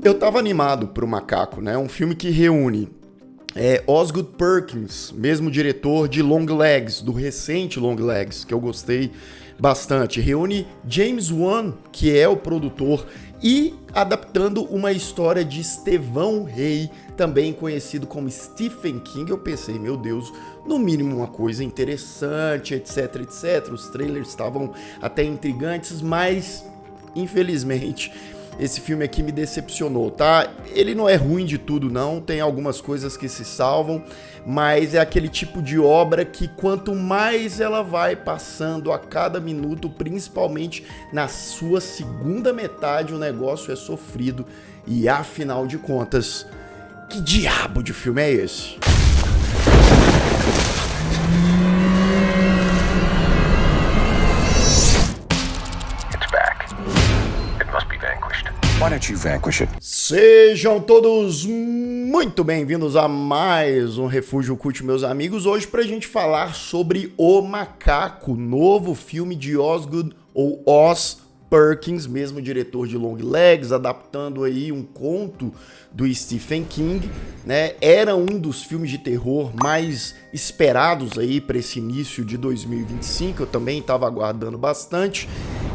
Eu tava animado pro Macaco, né? Um filme que reúne Osgood Perkins, mesmo diretor de Longlegs, do recente Longlegs, que eu gostei bastante. Reúne James Wan, que é o produtor, e adaptando uma história de Estevão Rey, também conhecido como Stephen King. Eu pensei, meu Deus, no mínimo uma coisa interessante, etc, etc. Os trailers estavam até intrigantes, mas infelizmente esse filme aqui me decepcionou, tá? Ele não é ruim de tudo, não. Tem algumas coisas que se salvam, mas é aquele tipo de obra que quanto mais ela vai passando a cada minuto, principalmente na sua segunda metade, o negócio é sofrido. E afinal de contas, que diabo de filme é esse? Why don't you vanquish it? Sejam todos muito bem-vindos a mais um Refúgio Cult, meus amigos. Hoje pra gente falar sobre O Macaco, novo filme de Osgood ou Oz Perkins, mesmo diretor de Longlegs, adaptando aí um conto do Stephen King, né? Era um dos filmes de terror mais esperados aí para esse início de 2025, eu também estava aguardando bastante.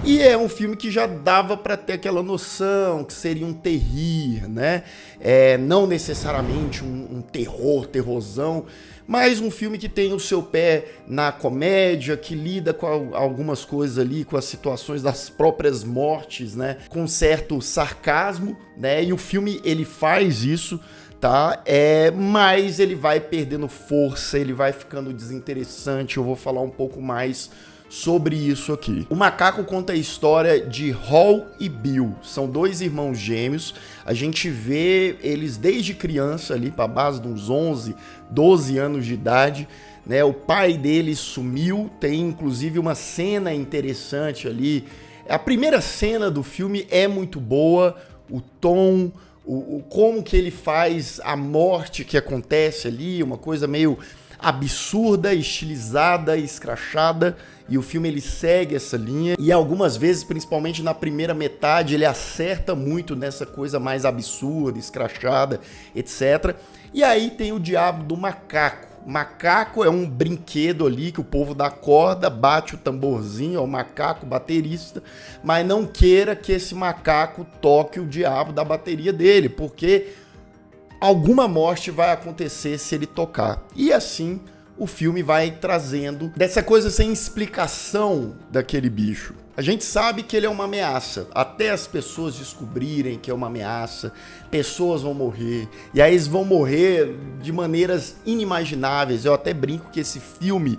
E é um filme que já dava para ter aquela noção que seria um terrir, né? Não necessariamente um terrorzão, mas um filme que tem o seu pé na comédia, que lida com algumas coisas ali, com as situações das próprias mortes, né? Com certo sarcasmo, né? E o filme, ele faz isso, tá? Mas ele vai perdendo força, ele vai ficando desinteressante. Eu vou falar um pouco mais sobre isso aqui. O Macaco conta a história de Hall e Bill. São dois irmãos gêmeos. A gente vê eles desde criança ali, para base de uns 11, 12 anos de idade, né? O pai deles sumiu. Tem inclusive uma cena interessante ali. A primeira cena do filme é muito boa. O tom, como que ele faz a morte que acontece ali, uma coisa meio absurda, estilizada, escrachada, e o filme ele segue essa linha, e algumas vezes, principalmente na primeira metade, ele acerta muito nessa coisa mais absurda, escrachada, etc. E aí tem o diabo do macaco. Macaco é um brinquedo ali que o povo dá corda, bate o tamborzinho, é o macaco baterista, mas não queira que esse macaco toque o diabo da bateria dele, porque alguma morte vai acontecer se ele tocar. E assim o filme vai trazendo dessa coisa sem explicação daquele bicho. A gente sabe que ele é uma ameaça, até as pessoas descobrirem que é uma ameaça, pessoas vão morrer, e aí eles vão morrer de maneiras inimagináveis. Eu até brinco que esse filme,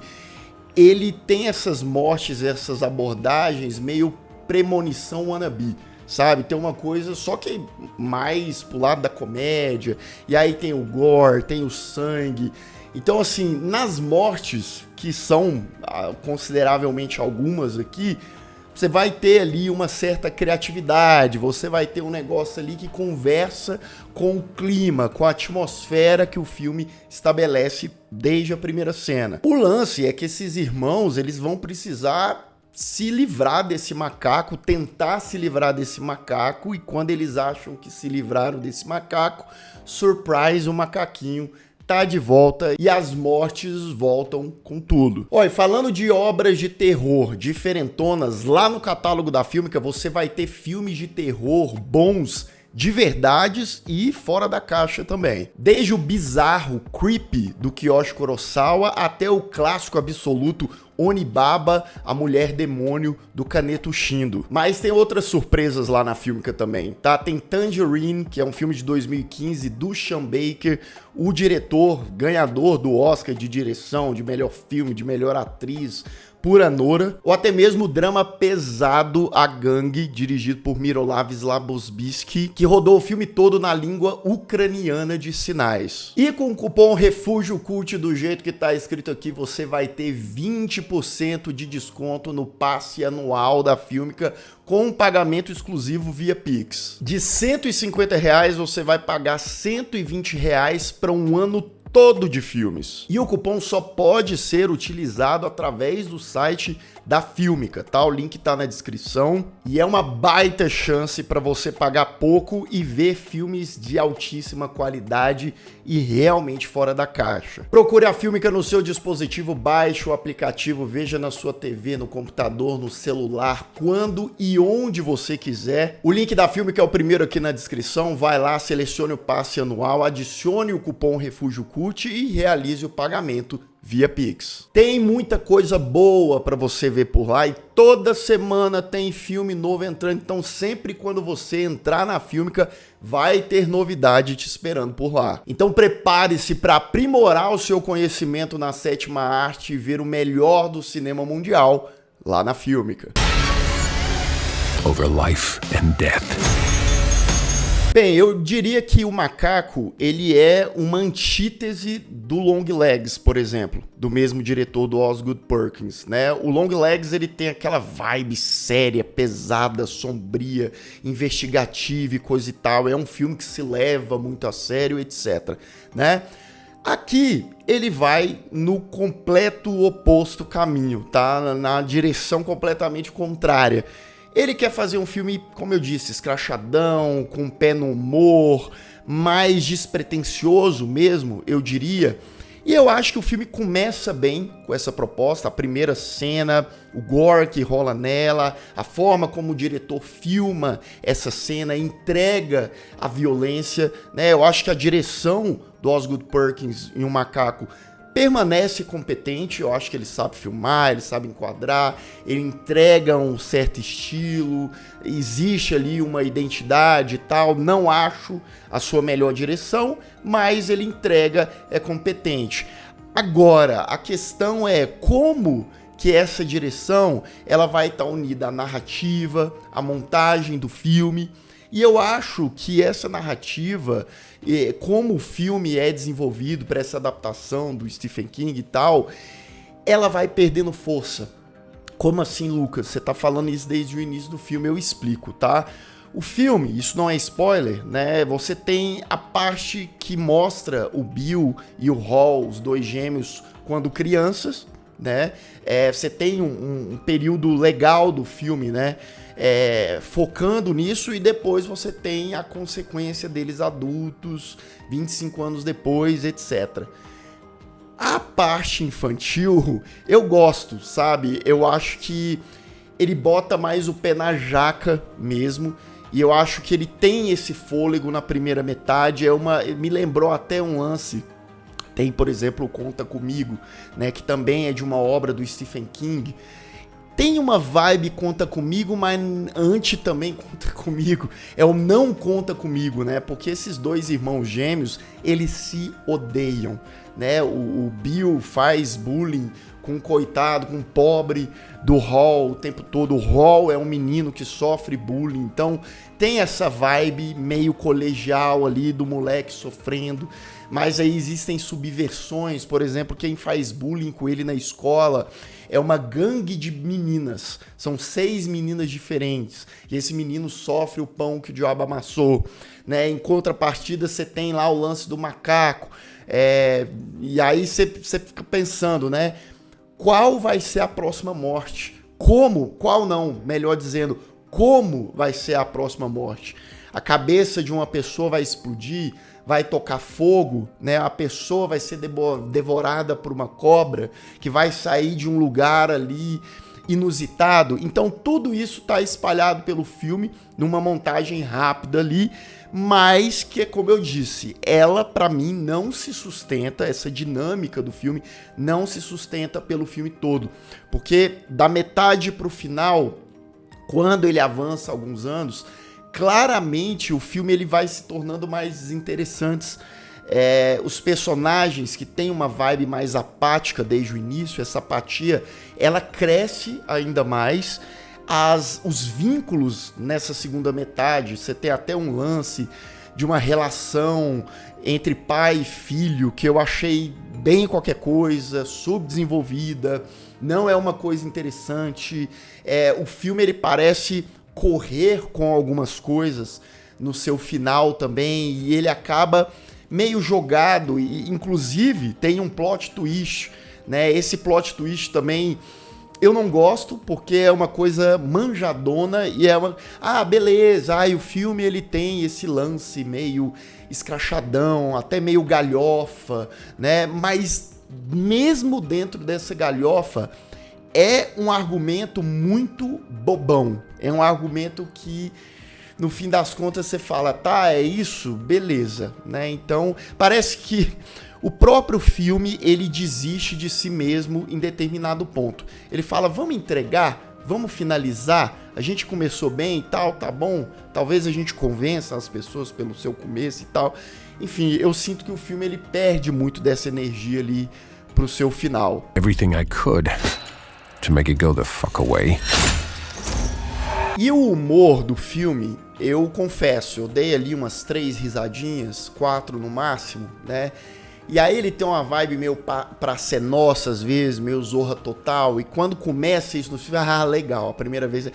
ele tem essas mortes, essas abordagens meio premonição wannabe, sabe? Tem uma coisa só que mais pro lado da comédia, e aí tem o gore, tem o sangue. Então, assim, nas mortes, que são consideravelmente algumas aqui, você vai ter ali uma certa criatividade, você vai ter um negócio ali que conversa com o clima, com a atmosfera que o filme estabelece desde a primeira cena. O lance é que esses irmãos, eles vão precisar se livrar desse macaco, tentar se livrar desse macaco, e quando eles acham que se livraram desse macaco, surprise, o macaquinho tá de volta e as mortes voltam com tudo. Olha, falando de obras de terror diferentonas, lá no catálogo da Filmica você vai ter filmes de terror bons, de verdades e fora da caixa também. Desde o bizarro Creepy, do Kiyoshi Kurosawa, até o clássico absoluto Onibaba, a Mulher Demônio, do Kaneto Shindo. Mas tem outras surpresas lá na Filmica também, tá? Tem Tangerine, que é um filme de 2015 do Sean Baker, o diretor ganhador do Oscar de direção, de melhor filme, de melhor atriz, Pura Nora, ou até mesmo o drama pesado A Gangue, dirigido por Mirolav Slabosbisky, que rodou o filme todo na língua ucraniana de sinais. E com o cupom Refúgio Cult do jeito que tá escrito aqui, você vai ter 20% de desconto no passe anual da Filmica, com um pagamento exclusivo via Pix. De R$ 150 você vai pagar R$ 120 para um ano todo de filmes. E o cupom só pode ser utilizado através do site da Filmica, tá? O link tá na descrição e é uma baita chance para você pagar pouco e ver filmes de altíssima qualidade e realmente fora da caixa. Procure a Filmica no seu dispositivo, baixe o aplicativo, veja na sua TV, no computador, no celular, quando e onde você quiser. O link da Filmica é o primeiro aqui na descrição, vai lá, selecione o passe anual, adicione o cupom Refúgio Cult e realize o pagamento via Pix. Tem muita coisa boa para você ver por lá e toda semana tem filme novo entrando, então sempre quando você entrar na Filmica vai ter novidade te esperando por lá. Então prepare-se para aprimorar o seu conhecimento na sétima arte e ver o melhor do cinema mundial lá na Filmica. Over life and death. Bem, eu diria que o Macaco, ele é uma antítese do Longlegs, por exemplo, do mesmo diretor do Osgood Perkins, né? O Longlegs, ele tem aquela vibe séria, pesada, sombria, investigativa e coisa e tal. É um filme que se leva muito a sério, etc, né? Aqui, ele vai no completo oposto caminho, tá? Na direção completamente contrária. Ele quer fazer um filme, como eu disse, escrachadão, com pé no humor, mais despretensioso mesmo, eu diria. E eu acho que o filme começa bem com essa proposta, a primeira cena, o gore que rola nela, a forma como o diretor filma essa cena, entrega a violência, né? Eu acho que a direção do Osgood Perkins em O Macaco permanece competente, eu acho que ele sabe filmar, ele sabe enquadrar, ele entrega um certo estilo, existe ali uma identidade e tal, não acho a sua melhor direção, mas ele entrega, é competente. Agora, a questão é como que essa direção ela vai estar unida à narrativa, à montagem do filme, e eu acho que essa narrativa, como o filme é desenvolvido para essa adaptação do Stephen King e tal, ela vai perdendo força. Como assim, Lucas? Você tá falando isso desde o início do filme, eu explico, tá? O filme, isso não é spoiler, né? Você tem a parte que mostra o Bill e o Hall, os dois gêmeos, quando crianças, né? Você tem um período legal do filme, né? Focando nisso, e depois você tem a consequência deles adultos, 25 anos depois, etc. A parte infantil, eu gosto, sabe? Eu acho que ele bota mais o pé na jaca mesmo, e eu acho que ele tem esse fôlego na primeira metade, me lembrou até um lance. Tem, por exemplo, o Conta Comigo, né, que também é de uma obra do Stephen King. Tem uma vibe Conta Comigo, mas antes também Conta Comigo. É o Não Conta Comigo, né? Porque esses dois irmãos gêmeos, eles se odeiam, né? O Bill faz bullying com um coitado, com um pobre do Hall o tempo todo. O Hall é um menino que sofre bullying, então tem essa vibe meio colegial ali do moleque sofrendo. Mas aí existem subversões, por exemplo, quem faz bullying com ele na escola é uma gangue de meninas, são 6 meninas diferentes, e esse menino sofre o pão que o diabo amassou, né? Em contrapartida, você tem lá o lance do macaco, e aí você fica pensando, né? Qual vai ser a próxima morte? Melhor dizendo, como vai ser a próxima morte? A cabeça de uma pessoa vai explodir, vai tocar fogo, né? A pessoa vai ser devorada por uma cobra que vai sair de um lugar ali inusitado. Então tudo isso está espalhado pelo filme numa montagem rápida ali, mas que, como eu disse, ela para mim não se sustenta, essa dinâmica do filme não se sustenta pelo filme todo, porque da metade para o final, quando ele avança alguns anos, claramente o filme ele vai se tornando mais interessante. Os personagens que têm uma vibe mais apática desde o início, essa apatia, ela cresce ainda mais. Os vínculos nessa segunda metade, você tem até um lance de uma relação entre pai e filho que eu achei bem qualquer coisa, subdesenvolvida, não é uma coisa interessante. O filme ele parece correr com algumas coisas no seu final também, e ele acaba meio jogado e inclusive tem um plot twist, né? Esse plot twist também eu não gosto, porque é uma coisa manjadona e é uma... Ah, beleza, o filme ele tem esse lance meio escrachadão, até meio galhofa, né? Mas mesmo dentro dessa galhofa, é um argumento muito bobão. É um argumento que, no fim das contas, você fala, tá, é isso, beleza, né? Então, parece que o próprio filme, ele desiste de si mesmo em determinado ponto. Ele fala, vamos entregar, vamos finalizar, a gente começou bem e tal, tá bom, talvez a gente convença as pessoas pelo seu começo e tal. Enfim, eu sinto que o filme, ele perde muito dessa energia ali pro seu final. Everything I could to make it go the fuck away. E o humor do filme, eu confesso, eu dei ali umas 3 risadinhas, 4 no máximo, né? E aí ele tem uma vibe meio pra ser nossa às vezes, meio Zorra Total. E quando começa isso no filme, legal. A primeira vez,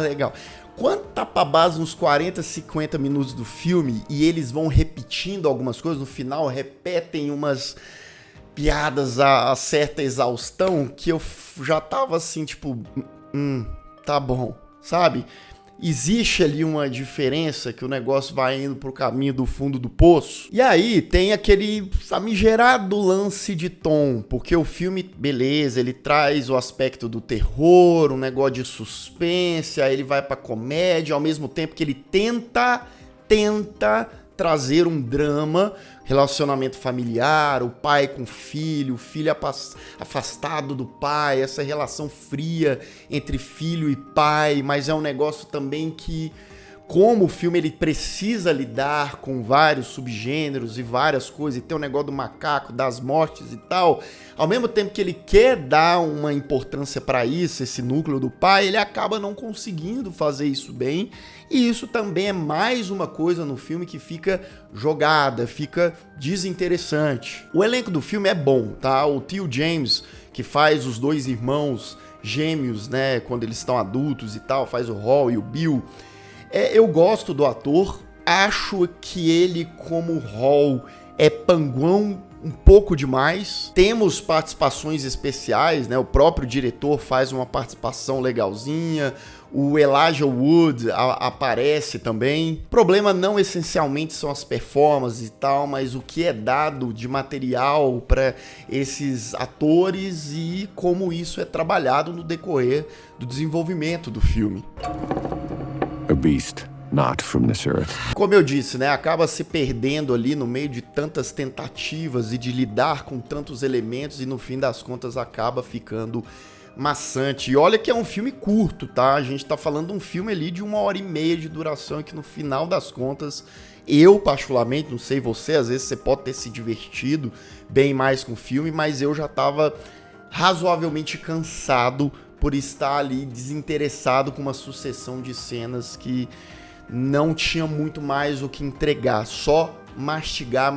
legal. Quando tá pra base uns 40, 50 minutos do filme e eles vão repetindo algumas coisas, no final repetem umas piadas a certa exaustão, que eu já tava assim, tipo, tá bom, sabe? Existe ali uma diferença que o negócio vai indo pro caminho do fundo do poço. E aí tem aquele famigerado lance de tom, porque o filme, beleza, ele traz o aspecto do terror, um negócio de suspense, aí ele vai pra comédia, ao mesmo tempo que ele tenta trazer um drama, relacionamento familiar, o pai com o filho afastado do pai, essa relação fria entre filho e pai, mas é um negócio também que, como o filme ele precisa lidar com vários subgêneros e várias coisas, e tem o negócio do macaco, das mortes e tal, ao mesmo tempo que ele quer dar uma importância para isso, esse núcleo do pai, ele acaba não conseguindo fazer isso bem, e isso também é mais uma coisa no filme que fica jogada, fica desinteressante. O elenco do filme é bom, tá? O Theo James, que faz os 2 irmãos gêmeos, né, quando eles estão adultos e tal, faz o Hall e o Bill. Eu gosto do ator, acho que ele como Hall é panguão um pouco demais. Temos participações especiais, né? O próprio diretor faz uma participação legalzinha, o Elijah Wood aparece também. O problema não essencialmente são as performances e tal, mas o que é dado de material para esses atores e como isso é trabalhado no decorrer do desenvolvimento do filme. A beast not from this earth. Como eu disse, né, acaba se perdendo ali no meio de tantas tentativas e de lidar com tantos elementos e no fim das contas acaba ficando maçante. E olha que é um filme curto, tá? A gente tá falando de um filme ali de 1h30 de duração e que no final das contas, eu particularmente, não sei você, às vezes você pode ter se divertido bem mais com o filme, mas eu já tava razoavelmente cansado por estar ali desinteressado com uma sucessão de cenas que não tinha muito mais o que entregar, só mastigar.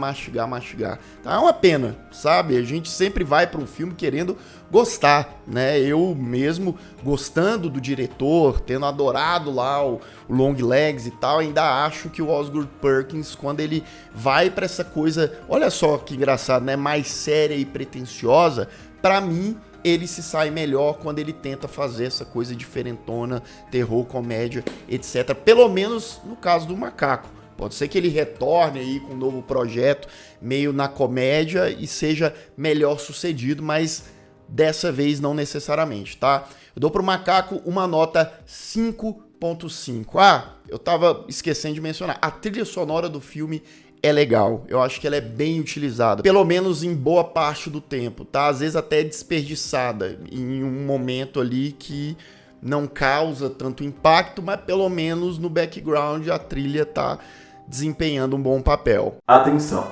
Tá? É uma pena, sabe? A gente sempre vai para um filme querendo gostar, né? Eu mesmo, gostando do diretor, tendo adorado lá o Long Legs e tal, ainda acho que o Osgood Perkins, quando ele vai para essa coisa, olha só que engraçado, né? Mais séria e pretensiosa, para mim, ele se sai melhor quando ele tenta fazer essa coisa diferentona, terror, comédia, etc. Pelo menos no caso do Macaco. Pode ser que ele retorne aí com um novo projeto, meio na comédia, e seja melhor sucedido, mas dessa vez não necessariamente, tá? Eu dou pro Macaco uma nota 5.5. Eu tava esquecendo de mencionar, a trilha sonora do filme é legal, eu acho que ela é bem utilizada, pelo menos em boa parte do tempo, tá? Às vezes até desperdiçada, em um momento ali que não causa tanto impacto, mas pelo menos no background a trilha tá desempenhando um bom papel. Atenção,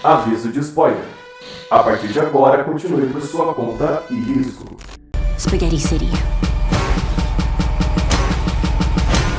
aviso de spoiler. A partir de agora, continue por sua conta e risco. Spaghetti City.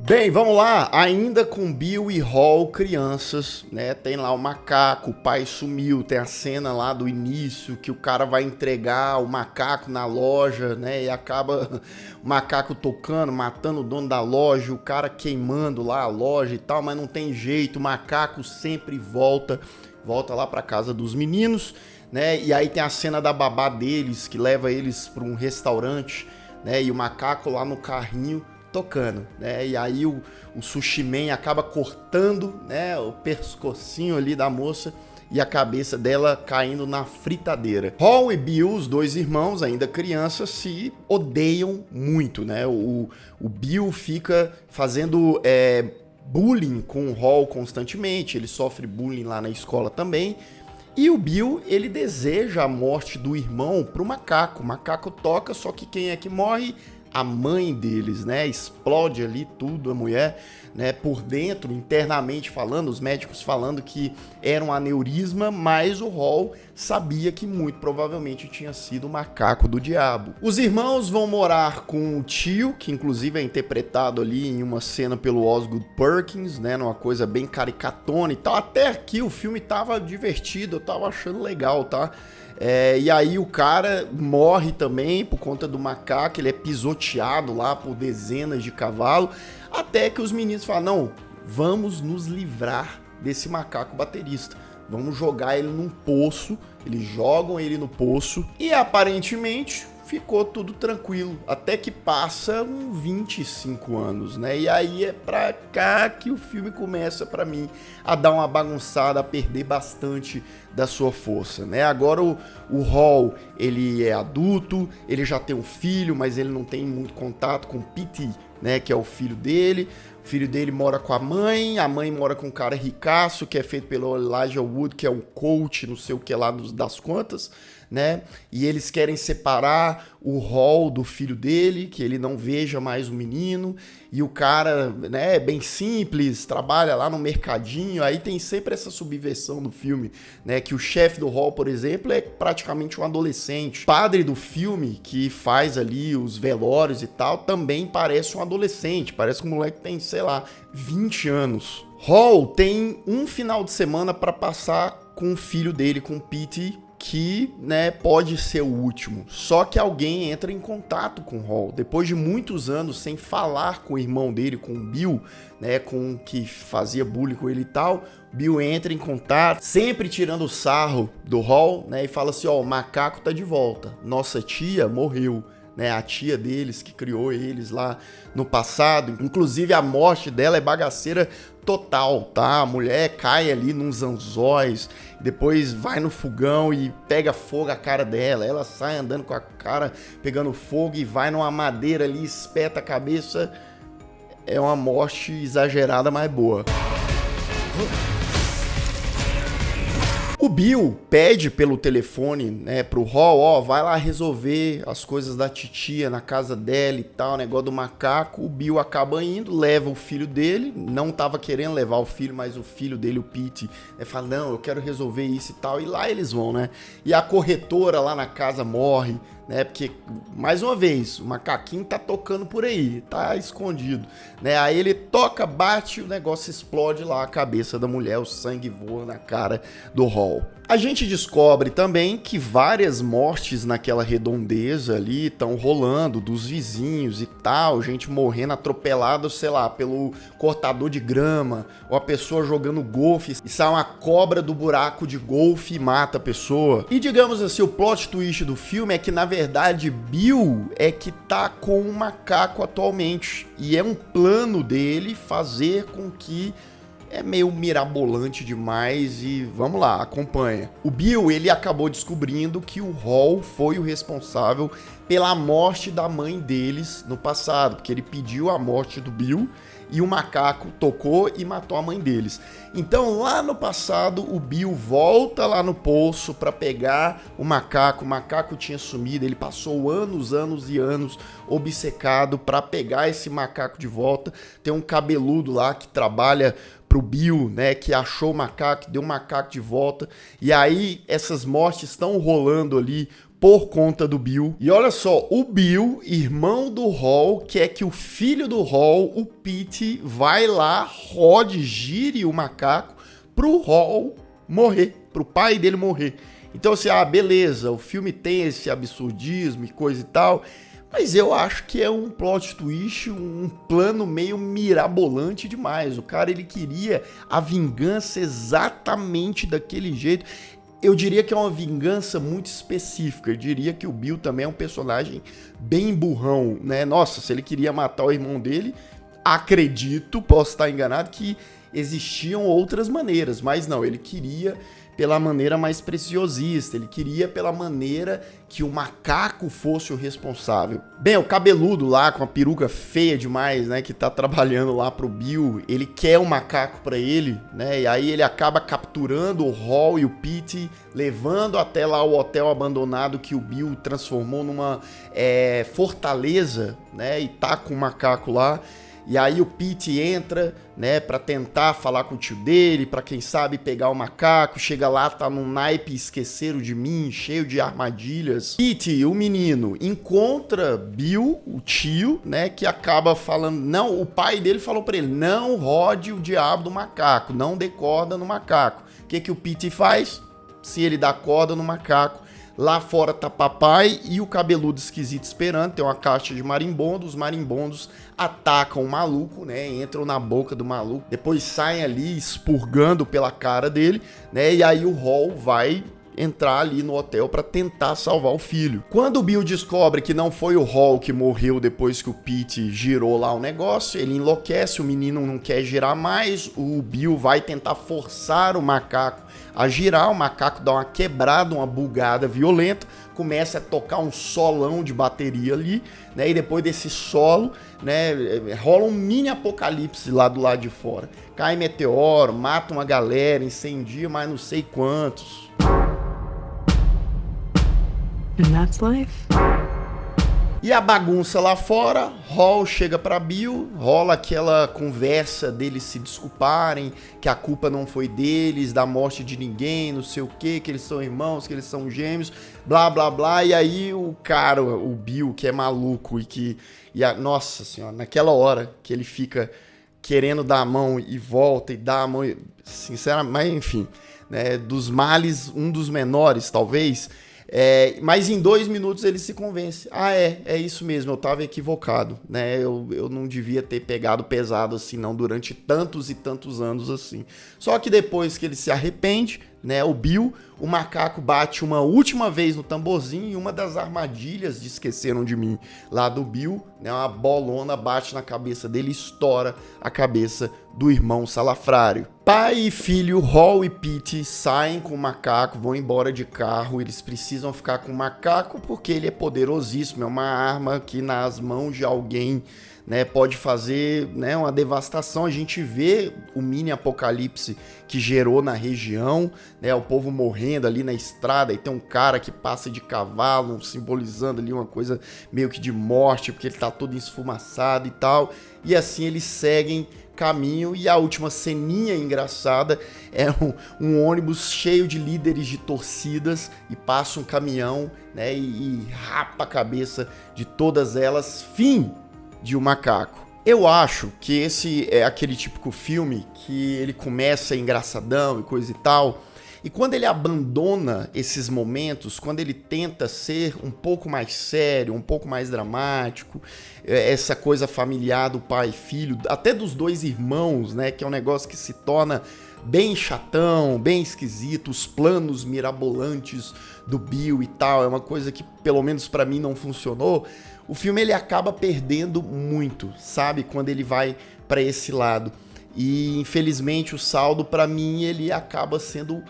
Bem, vamos lá, ainda com Bill e Hall crianças, né, tem lá o macaco, o pai sumiu, tem a cena lá do início que o cara vai entregar o macaco na loja, né, e acaba o macaco tocando, matando o dono da loja, o cara queimando lá a loja e tal, mas não tem jeito, o macaco sempre volta, volta lá pra casa dos meninos, né? E aí tem a cena da babá deles, que leva eles pra um restaurante, né? E o macaco lá no carrinho tocando, né? E aí o Sushi Man acaba cortando, né, o pescocinho ali da moça e a cabeça dela caindo na fritadeira. Hall e Bill, os dois irmãos, ainda crianças, se odeiam muito, né? O Bill fica fazendo bullying com o Hall constantemente, ele sofre bullying lá na escola também. E o Bill, ele deseja a morte do irmão pro macaco. O macaco toca, só que quem é que morre? A mãe deles, né? Explode ali tudo, a mulher, né? Por dentro, internamente falando, os médicos falando que era um aneurisma, mas o Hall sabia que muito provavelmente tinha sido o macaco do diabo. Os irmãos vão morar com o tio, que inclusive é interpretado ali em uma cena pelo Osgood Perkins, né? Numa coisa bem caricatona e tal. Até aqui o filme tava divertido, eu tava achando legal, tá? E aí o cara morre também por conta do macaco, ele é pisoteado lá por dezenas de cavalos, até que os meninos falam, não, vamos nos livrar desse macaco baterista, vamos jogar ele num poço, eles jogam ele no poço e aparentemente ficou tudo tranquilo, até que passa uns 25 anos, né? E aí é pra cá que o filme começa pra mim a dar uma bagunçada, a perder bastante da sua força, né? Agora o Hall, ele é adulto, ele já tem um filho, mas ele não tem muito contato com o Pete, né? Que é o filho dele. O filho dele mora com a mãe mora com um cara ricaço, que é feito pelo Elijah Wood, que é um coach, não sei o que lá das contas, né? E eles querem separar o Hall do filho dele, que ele não veja mais o menino, e o cara, né, é bem simples, trabalha lá no mercadinho, aí tem sempre essa subversão do filme, né, que o chefe do Hall, por exemplo, é praticamente um adolescente. O padre do filme, que faz ali os velórios e tal, também parece um adolescente, parece que o moleque tem, sei lá, 20 anos. Hall tem um final de semana para passar com o filho dele, com o Pete, que, né, pode ser o último. Só que alguém entra em contato com o Hall. Depois de muitos anos sem falar com o irmão dele, com o Bill, né, com o que fazia bullying com ele e tal, Bill entra em contato, sempre tirando o sarro do Hall, né, e fala assim, ó, o macaco tá de volta. Nossa tia morreu. Né, a tia deles que criou eles lá no passado, inclusive a morte dela é bagaceira total, tá? A mulher cai ali nos anzóis, depois vai no fogão e pega fogo a cara dela, ela sai andando com a cara pegando fogo e vai numa madeira ali, espeta a cabeça, é uma morte exagerada, mas boa. O Bill pede pelo telefone, né, pro Hall, ó, vai lá resolver as coisas da titia na casa dela e tal, negócio do macaco. O Bill acaba indo, leva o filho dele, não tava querendo levar o filho, mas o filho dele, o Pete, fala, não, eu quero resolver isso e tal, e lá eles vão, né? E a corretora lá na casa morre, né, porque, mais uma vez, o macaquinho tá tocando por aí, tá escondido, né, aí ele toca, bate, o negócio explode lá, a cabeça da mulher, o sangue voa na cara do Hall. A gente descobre também que várias mortes naquela redondeza ali estão rolando, dos vizinhos e tal, gente morrendo atropelada, sei lá, pelo cortador de grama, ou a pessoa jogando golfe, e sai uma cobra do buraco de golfe e mata a pessoa. E digamos assim, o plot twist do filme é que, na verdade, Bill é que tá com um macaco atualmente, e é um plano dele fazer com que é meio mirabolante demais e vamos lá, acompanha. O Bill, ele acabou descobrindo que o Hall foi o responsável pela morte da mãe deles no passado, porque ele pediu a morte do Bill e o macaco tocou e matou a mãe deles. Então, lá no passado, o Bill volta lá no poço para pegar o macaco tinha sumido, ele passou anos e anos obcecado para pegar esse macaco de volta. Tem um cabeludo lá que trabalha pro Bill, né, que achou o macaco, deu o macaco de volta, e aí essas mortes estão rolando ali por conta do Bill. E olha só, o Bill, irmão do Hall, quer que o filho do Hall, o Pete, vai lá, gire o macaco pro Hall morrer, pro pai dele morrer. Então assim, beleza, o filme tem esse absurdismo e coisa e tal, Mas eu acho que é um plot twist, um plano meio mirabolante demais. O cara, ele queria a vingança exatamente daquele jeito. Eu diria que é uma vingança muito específica. Eu diria que o Bill também é um personagem bem burrão, né? Nossa, se ele queria matar o irmão dele, acredito, posso estar enganado, que existiam outras maneiras. Mas não, ele queria pela maneira mais preciosista, ele queria pela maneira que o macaco fosse o responsável. Bem, o cabeludo lá, com a peruca feia demais, né, que tá trabalhando lá pro Bill, ele quer um macaco pra ele, né, e aí ele acaba capturando o Hall e o Pete, levando até lá o hotel abandonado que o Bill transformou numa fortaleza, né, e tá com o macaco lá. E aí o Pete entra, né, pra tentar falar com o tio dele, pra quem sabe pegar o macaco, chega lá, tá num naipe esqueceram de mim, cheio de armadilhas. Pete, o menino, encontra Bill, o tio, né, que acaba falando, não, o pai dele falou pra ele, não rode o diabo do macaco, não dê corda no macaco. O que o Pete faz? Se ele dá corda no macaco, lá fora tá papai e o cabeludo esquisito esperando, tem uma caixa de marimbondo, os marimbondos atacam o maluco, né, entram na boca do maluco, depois saem ali expurgando pela cara dele, né, e aí o Hall vai entrar ali no hotel para tentar salvar o filho. Quando o Bill descobre que não foi o Hall que morreu depois que o Pete girou lá o negócio, ele enlouquece, o menino não quer girar mais, o Bill vai tentar forçar o macaco a girar, o macaco dá uma quebrada, uma bugada violenta, começa a tocar um solão de bateria ali, né, e depois desse solo, né, rola um mini apocalipse lá do lado de fora. Cai meteoro, mata uma galera, incendia mais não sei quantos. And that's life. E a bagunça lá fora, Hall chega pra Bill, rola aquela conversa deles se desculparem, que a culpa não foi deles, da morte de ninguém, não sei o que eles são irmãos, que eles são gêmeos, blá blá blá, e aí o cara, o Bill, que é maluco nossa senhora, naquela hora que ele fica querendo dar a mão e volta e dá a mão, sinceramente, mas enfim, né, dos males, um dos menores talvez. Mas em 2 minutos ele se convence. É isso mesmo, eu tava equivocado, né? Eu não devia ter pegado pesado assim, não, durante tantos e tantos anos assim. Só que depois que ele se arrepende, né, o Bill, o macaco bate uma última vez no tamborzinho e uma das armadilhas de Esqueceram de Mim lá do Bill, né, uma bolona bate na cabeça dele e estoura a cabeça do irmão salafrário. Pai e filho, Hall e Pete, saem com o macaco, vão embora de carro, eles precisam ficar com o macaco porque ele é poderosíssimo, é uma arma que nas mãos de alguém, né, pode fazer, né, uma devastação. A gente vê o mini apocalipse que gerou na região, né, o povo morrendo ali na estrada, e tem um cara que passa de cavalo, simbolizando ali uma coisa meio que de morte, porque ele tá todo esfumaçado e tal, e assim eles seguem caminho, e a última ceninha engraçada é um ônibus cheio de líderes de torcidas, e passa um caminhão, né, e rapa a cabeça de todas elas, fim de O Macaco. Eu acho que esse é aquele típico filme que ele começa engraçadão e coisa e tal, e quando ele abandona esses momentos, quando ele tenta ser um pouco mais sério, um pouco mais dramático, essa coisa familiar do pai e filho, até dos dois irmãos, né, que é um negócio que se torna bem chatão, bem esquisito, os planos mirabolantes do Bill e tal, é uma coisa que pelo menos pra mim não funcionou. O filme ele acaba perdendo muito, sabe, quando ele vai pra esse lado. E infelizmente o saldo pra mim ele acaba sendo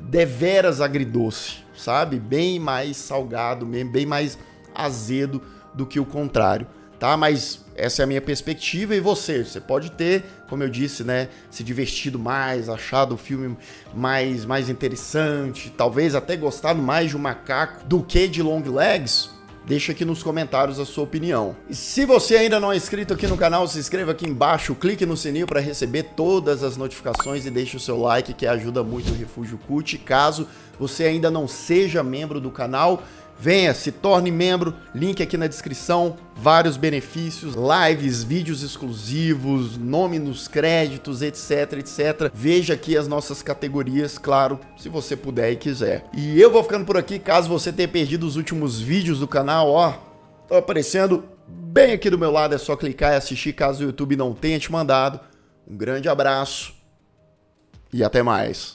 deveras agridoce, sabe? Bem mais salgado, bem mais azedo do que o contrário, tá? Mas essa é a minha perspectiva, e você pode ter, como eu disse, né, se divertido mais, achado o filme mais interessante, talvez até gostado mais de Um Macaco do que de Longlegs. Deixa aqui nos comentários a sua opinião. E se você ainda não é inscrito aqui no canal, se inscreva aqui embaixo, clique no sininho para receber todas as notificações e deixe o seu like, que ajuda muito o Refúgio Cult. Caso você ainda não seja membro do canal, venha, se torne membro, link aqui na descrição, vários benefícios, lives, vídeos exclusivos, nome nos créditos, etc, etc. Veja aqui as nossas categorias, claro, se você puder e quiser. E eu vou ficando por aqui, caso você tenha perdido os últimos vídeos do canal, ó, Estão aparecendo bem aqui do meu lado, é só clicar e assistir caso o YouTube não tenha te mandado. Um grande abraço e até mais.